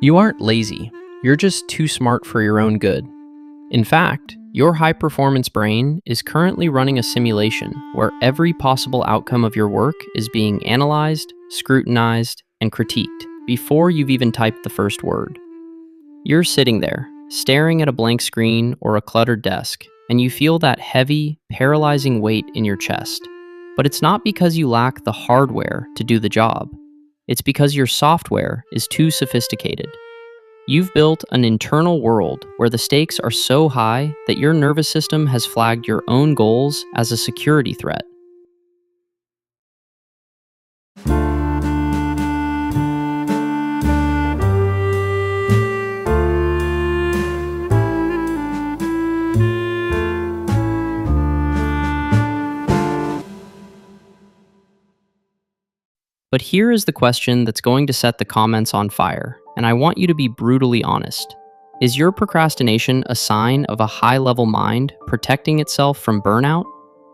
You aren't lazy. You're just too smart for your own good. In fact, your high-performance brain is currently running a simulation where every possible outcome of your work is being analyzed, scrutinized, and critiqued before you've even typed the first word. You're sitting there, staring at a blank screen or a cluttered desk, and you feel that heavy, paralyzing weight in your chest. But it's not because you lack the hardware to do the job. It's because your software is too sophisticated. You've built an internal world where the stakes are so high that your nervous system has flagged your own goals as a security threat. But here is the question that's going to set the comments on fire, and I want you to be brutally honest. Is your procrastination a sign of a high-level mind protecting itself from burnout?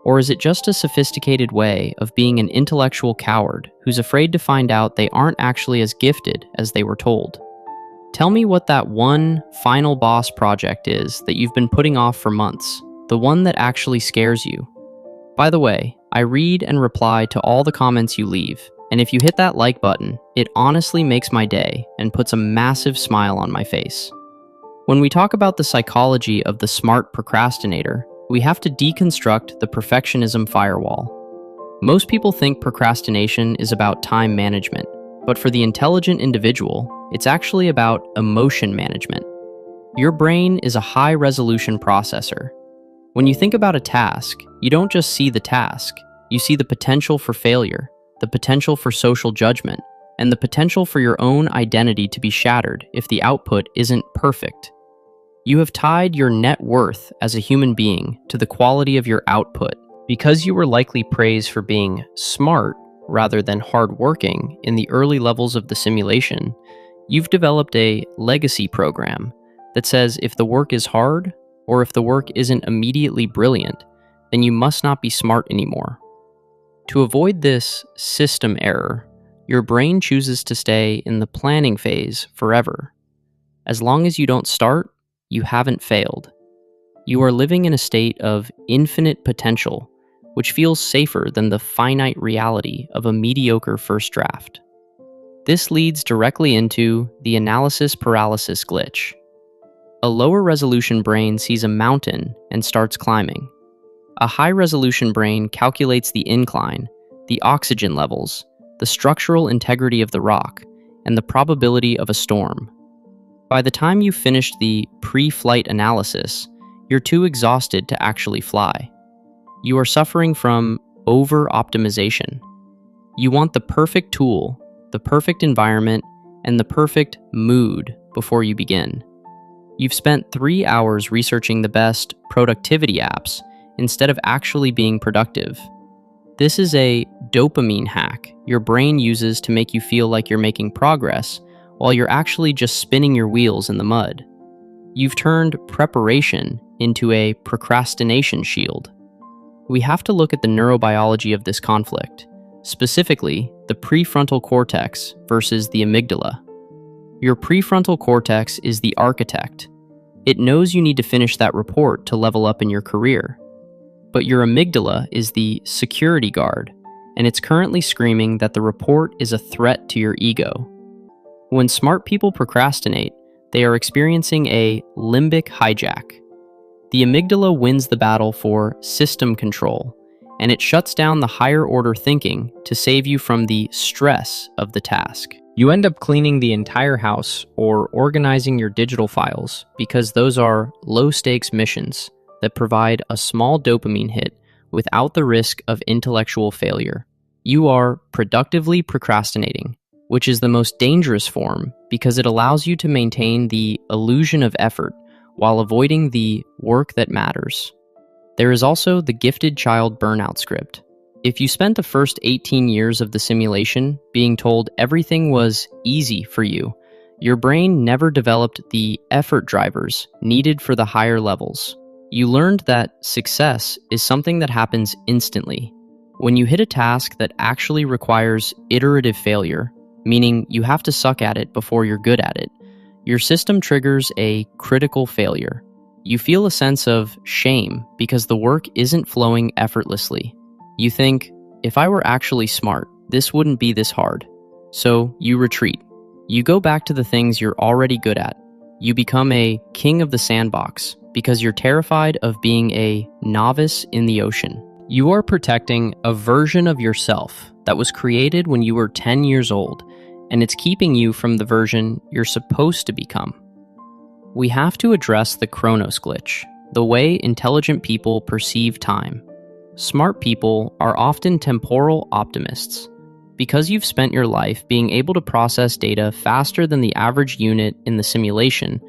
Or is it just a sophisticated way of being an intellectual coward who's afraid to find out they aren't actually as gifted as they were told? Tell me what that one final boss project is that you've been putting off for months, the one that actually scares you. By the way, I read and reply to all the comments you leave, and if you hit that like button, it honestly makes my day and puts a massive smile on my face. When we talk about the psychology of the smart procrastinator, we have to deconstruct the perfectionism firewall. Most people think procrastination is about time management, but for the intelligent individual, it's actually about emotion management. Your brain is a high-resolution processor. When you think about a task, you don't just see the task, you see the potential for failure, the potential for social judgment, and the potential for your own identity to be shattered if the output isn't perfect. You have tied your net worth as a human being to the quality of your output. Because you were likely praised for being smart rather than hardworking in the early levels of the simulation, you've developed a legacy program that says if the work is hard, or if the work isn't immediately brilliant, then you must not be smart anymore. To avoid this system error, your brain chooses to stay in the planning phase forever. As long as you don't start, you haven't failed. You are living in a state of infinite potential, which feels safer than the finite reality of a mediocre first draft. This leads directly into the analysis paralysis glitch. A lower resolution brain sees a mountain and starts climbing. A high-resolution brain calculates the incline, the oxygen levels, the structural integrity of the rock, and the probability of a storm. By the time you finish the pre-flight analysis, you're too exhausted to actually fly. You are suffering from over-optimization. You want the perfect tool, the perfect environment, and the perfect mood before you begin. You've spent 3 hours researching the best productivity apps instead of actually being productive. This is a dopamine hack your brain uses to make you feel like you're making progress while you're actually just spinning your wheels in the mud. You've turned preparation into a procrastination shield. We have to look at the neurobiology of this conflict, specifically the prefrontal cortex versus the amygdala. Your prefrontal cortex is the architect. It knows you need to finish that report to level up in your career. But your amygdala is the security guard, and it's currently screaming that the report is a threat to your ego. When smart people procrastinate, they are experiencing a limbic hijack. The amygdala wins the battle for system control, and it shuts down the higher order thinking to save you from the stress of the task. You end up cleaning the entire house or organizing your digital files because those are low-stakes missions that provide a small dopamine hit without the risk of intellectual failure. You are productively procrastinating, which is the most dangerous form because it allows you to maintain the illusion of effort while avoiding the work that matters. There is also the gifted child burnout script. If you spent the first 18 years of the simulation being told everything was easy for you, your brain never developed the effort drivers needed for the higher levels. You learned that success is something that happens instantly. When you hit a task that actually requires iterative failure, meaning you have to suck at it before you're good at it, Your system triggers a critical failure. You feel a sense of shame because the work isn't flowing effortlessly. You think, if I were actually smart, this wouldn't be this hard. So you retreat. You go back to the things you're already good at. You become a king of the sandbox because you're terrified of being a novice in the ocean. You are protecting a version of yourself that was created when you were 10 years old, and it's keeping you from the version you're supposed to become. We have to address the Chronos glitch, the way intelligent people perceive time. Smart people are often temporal optimists. Because you've spent your life being able to process data faster than the average unit in the simulation,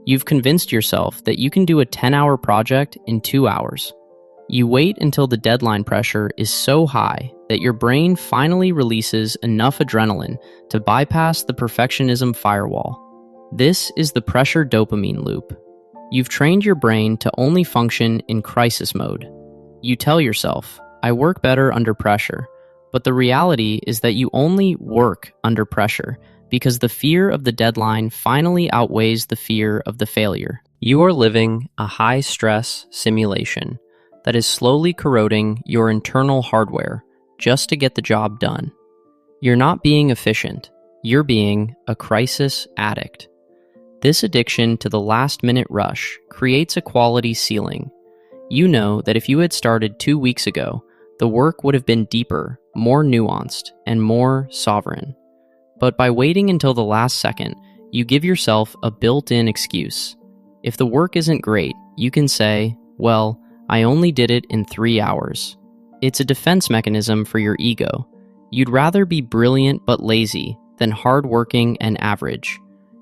you've convinced yourself that you can do a 10-hour project in 2 hours. You wait until the deadline pressure is so high that your brain finally releases enough adrenaline to bypass the perfectionism firewall. This is the pressure dopamine loop. You've trained your brain to only function in crisis mode. You tell yourself, I work better under pressure. But the reality is that you only work under pressure because the fear of the deadline finally outweighs the fear of the failure. You are living a high-stress simulation that is slowly corroding your internal hardware just to get the job done. You're not being efficient. You're being a crisis addict. This addiction to the last-minute rush creates a quality ceiling. You know that if you had started 2 weeks ago, the work would have been deeper, more nuanced, and more sovereign. But by waiting until the last second, you give yourself a built-in excuse. If the work isn't great, you can say, well, I only did it in 3 hours. It's a defense mechanism for your ego. You'd rather be brilliant but lazy than hardworking and average.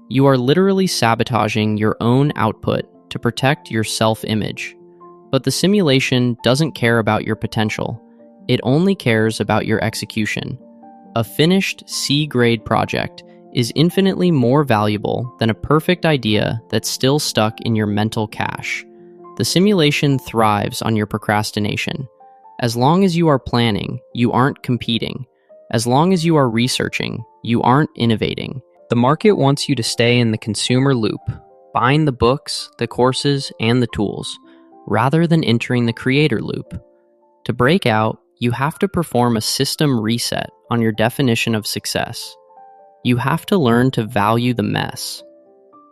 You are literally sabotaging your own output to protect your self-image. But the simulation doesn't care about your potential. It only cares about your execution. A finished C-grade project is infinitely more valuable than a perfect idea that's still stuck in your mental cache. The simulation thrives on your procrastination. As long as you are planning, you aren't competing. As long as you are researching, you aren't innovating. The market wants you to stay in the consumer loop, buying the books, the courses, and the tools, rather than entering the creator loop. To break out, you have to perform a system reset on your definition of success. You have to learn to value the mess.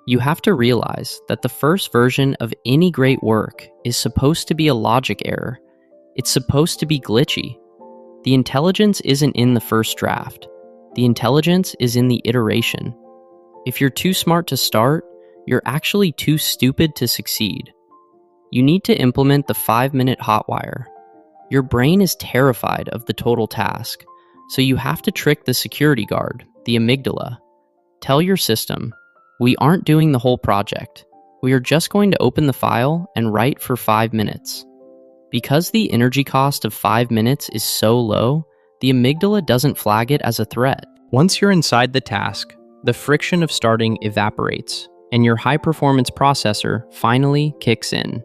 You have to realize that the first version of any great work is supposed to be a logic error. It's supposed to be glitchy. The intelligence isn't in the first draft. The intelligence is in the iteration. If you're too smart to start, you're actually too stupid to succeed. You need to implement the 5-minute hotwire. Your brain is terrified of the total task, so you have to trick the security guard, the amygdala. Tell your system, we aren't doing the whole project. We are just going to open the file and write for 5 minutes. Because the energy cost of 5 minutes is so low, the amygdala doesn't flag it as a threat. Once you're inside the task, the friction of starting evaporates, and your high-performance processor finally kicks in.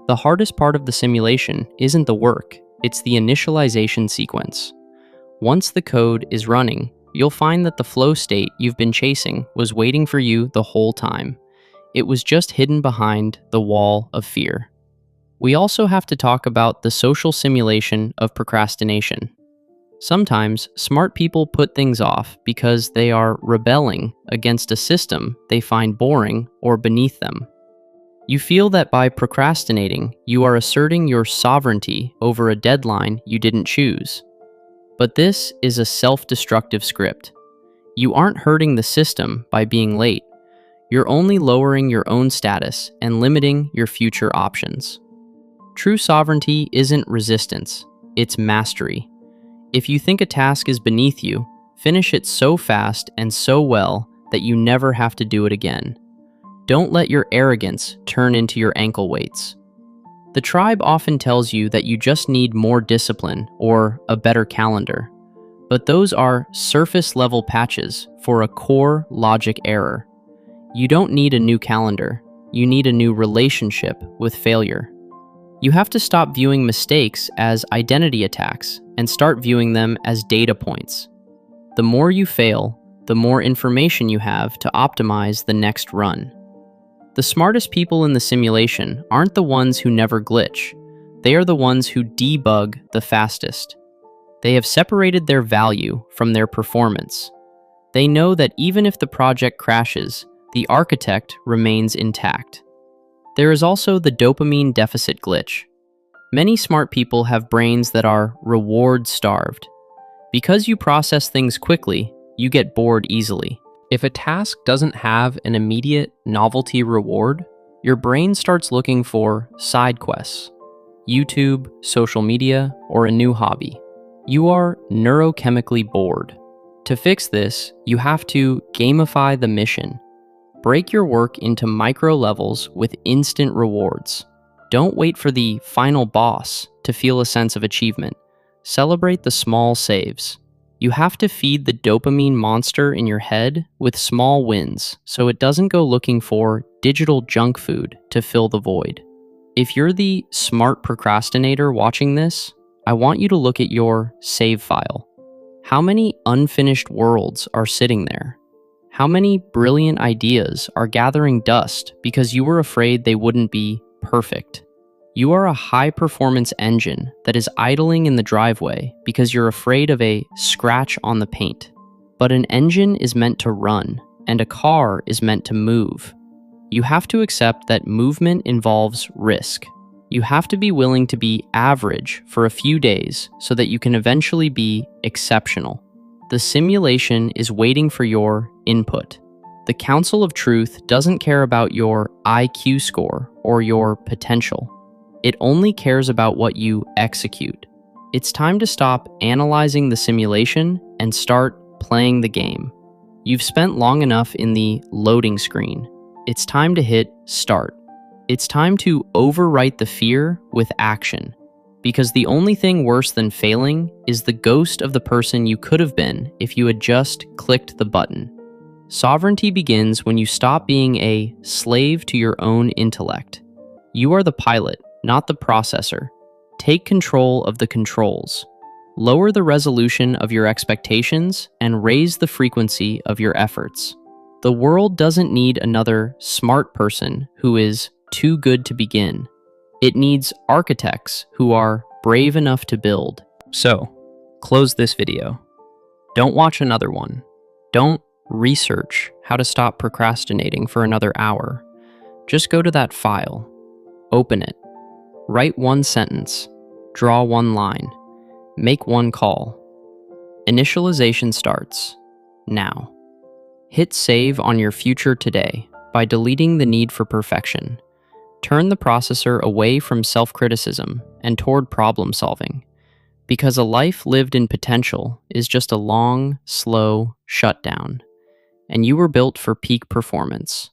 The hardest part of the simulation isn't the work, it's the initialization sequence. Once the code is running, you'll find that the flow state you've been chasing was waiting for you the whole time. It was just hidden behind the wall of fear. We also have to talk about the social simulation of procrastination. Sometimes, smart people put things off because they are rebelling against a system they find boring or beneath them. You feel that by procrastinating, you are asserting your sovereignty over a deadline you didn't choose. But this is a self-destructive script. You aren't hurting the system by being late. You're only lowering your own status and limiting your future options. True sovereignty isn't resistance, it's mastery. If you think a task is beneath you, finish it so fast and so well that you never have to do it again. Don't let your arrogance turn into your ankle weights. The tribe often tells you that you just need more discipline or a better calendar, but those are surface-level patches for a core logic error. You don't need a new calendar, you need a new relationship with failure. You have to stop viewing mistakes as identity attacks and start viewing them as data points. The more you fail, the more information you have to optimize the next run. The smartest people in the simulation aren't the ones who never glitch. They are the ones who debug the fastest. They have separated their value from their performance. They know that even if the project crashes, the architect remains intact. There is also the dopamine deficit glitch. Many smart people have brains that are reward-starved. Because you process things quickly, you get bored easily. If a task doesn't have an immediate novelty reward, your brain starts looking for side quests, YouTube, social media, or a new hobby. You are neurochemically bored. To fix this, you have to gamify the mission. Break your work into micro levels with instant rewards. Don't wait for the final boss to feel a sense of achievement. Celebrate the small saves. You have to feed the dopamine monster in your head with small wins so it doesn't go looking for digital junk food to fill the void. If you're the smart procrastinator watching this, I want you to look at your save file. How many unfinished worlds are sitting there? How many brilliant ideas are gathering dust because you were afraid they wouldn't be perfect? You are a high-performance engine that is idling in the driveway because you're afraid of a scratch on the paint. But an engine is meant to run, and a car is meant to move. You have to accept that movement involves risk. You have to be willing to be average for a few days so that you can eventually be exceptional. The simulation is waiting for your input. The Council of Truth doesn't care about your IQ score or your potential. It only cares about what you execute. It's time to stop analyzing the simulation and start playing the game. You've spent long enough in the loading screen. It's time to hit start. It's time to overwrite the fear with action. Because the only thing worse than failing is the ghost of the person you could have been if you had just clicked the button. Sovereignty begins when you stop being a slave to your own intellect. You are the pilot, not the processor. Take control of the controls. Lower the resolution of your expectations and raise the frequency of your efforts. The world doesn't need another smart person who is too good to begin. It needs architects who are brave enough to build. So, close this video. Don't watch another one. Don't research how to stop procrastinating for another hour. Just go to that file. Open it. Write one sentence. Draw one line. Make one call. Initialization starts now. Hit save on your future today by deleting the need for perfection. Turn the processor away from self-criticism and toward problem-solving, because a life lived in potential is just a long, slow shutdown, and you were built for peak performance.